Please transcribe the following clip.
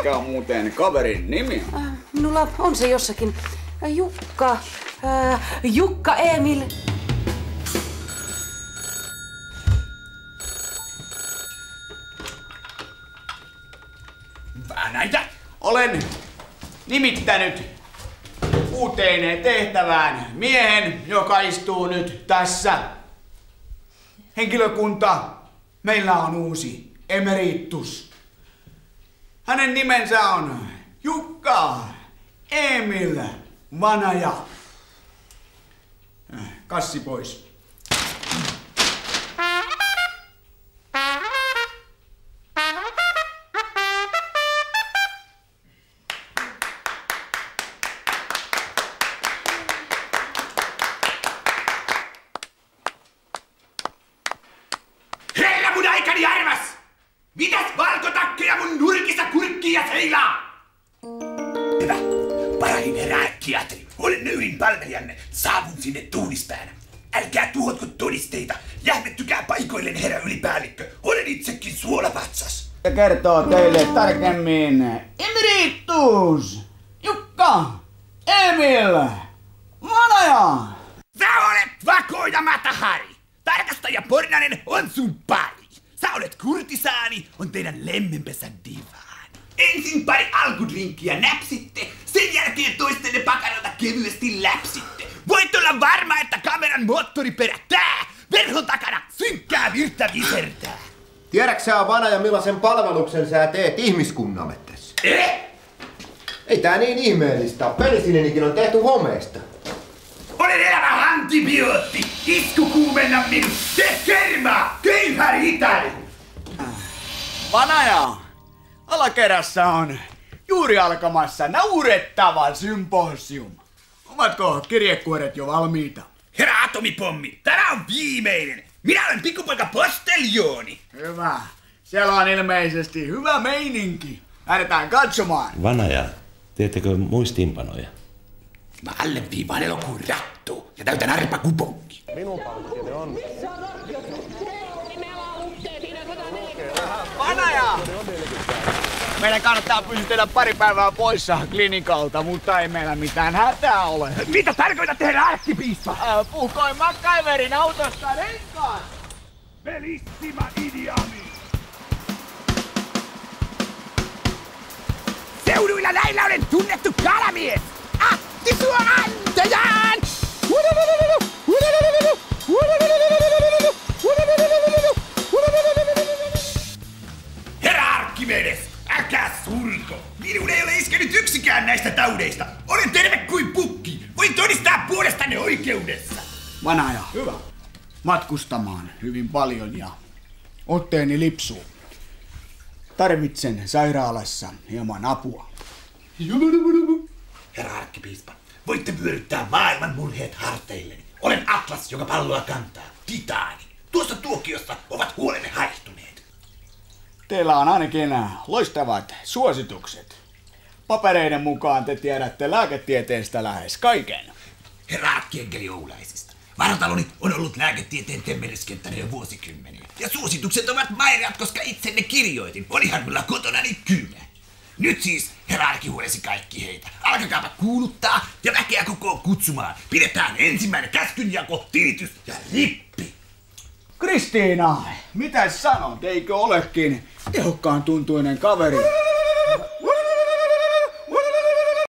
Mikä on muuten kaverin nimi? Minulla on se jossakin. Jukka Emil. Näitä olen nimittänyt uuteen tehtävään miehen, joka istuu nyt tässä. Henkilökunta, meillä on uusi emeritus. Hänen nimensä on Jukka Emil Vanaja. Kassi pois. Herra mun aikani armas! Mitäs valkotakkeja mun nurkissa kurkkia seilaa? Hyvä. Parahin herra äkkiatri. Olen nöyrin palvelijanne. Saavun sinne tuunispäänä. Älkää tuhotko todisteita. Jähmettykää paikoilleen, herra ylipäällikkö. Olen itsekin suolapatsas. Ja kertoo teille tarkemmin emeritus Jukka Emil Vanaja. Sä olet vakoilematta, Harri. Tarkastaja Pornanen on sun pari. Sä olet kurtisaani, on teidän lemmenpesän divaani. Ensin pari alkudrinkkiä näpsitte, sen jälkeen toistenne pakaralta kevyesti läpsitte. Voit olla varma, että kameran moottori perättää. Verhon takana synkkää virta visertää. Tiedäksä, Vanaja, millaisen palveluksen sä teet ihmiskunnalle tässä? Ei tää niin ihmeellistä. Penisilinikin on tehty homeesta. Olen elävä antibiootti. Isku kuumenna minut. Tee kermaa. Köyhä ritari. Vanaja, alakerrassa on juuri alkamassa naurettava symposium. Ovatko kirjekuoret jo valmiita? Herra atomipommi, tämä on viimeinen. Minä olen pikkupoika Posteljooni. Hyvä. Siellä on ilmeisesti hyvä meininki. Lähdetään katsomaan. Vanaja, teettekö muistiinpanoja? Mä alleviivaan elokuun rattu ja täytän arpakuponki. Minun palkkini on. Vanaja! Meidän kannattaa pysytellä pari päivää poissa klinikalta, mutta ei meillä mitään hätää ole. Mitä tarkoitat, herra arkkipiispa? Puhkoi MacGyverin autosta renkaan! Bellissima idiami! Seuduilla näillä olen tunnettu kalamies! Atti sua antajaan! Herra Arkkimedes, älkää suriko! Minun ei ole iskenyt yksikään näistä taudeista! Olen terve kuin pukki! Voin todistaa puolestanne oikeudessa! Vanaja, hyvä. Matkustamaan hyvin paljon ja otteeni lipsuu. Tarvitsen sairaalassa hieman apua. Herra arkkipiispa, voitte vyöryttää maailman murheet harteilleni. Olen Atlas, joka palloa kantaa. Titaani. Tuossa tuokiossa ovat huolenne haihtuneet. Teillä on ainakin loistavat suositukset. Papereiden mukaan te tiedätte lääketieteestä lähes kaiken. Herra arkkienkeli Oulaisista. Varotaloni on ollut lääketieteen temmellyskenttänä jo vuosikymmeniä. Ja suositukset ovat maireat, koska itse ne kirjoitin. Olihan minulla kotonani kynä. Nyt siis, herra arkihuolesi kaikki heitä. Alkakaapa kuuluttaa ja väkeä kokoon kutsumaan. Pidetään ensimmäinen käskynjako, tilitys ja rippi. Kristiina, mitä sanot? Eikö olekin tehokkaan tuntuinen kaveri?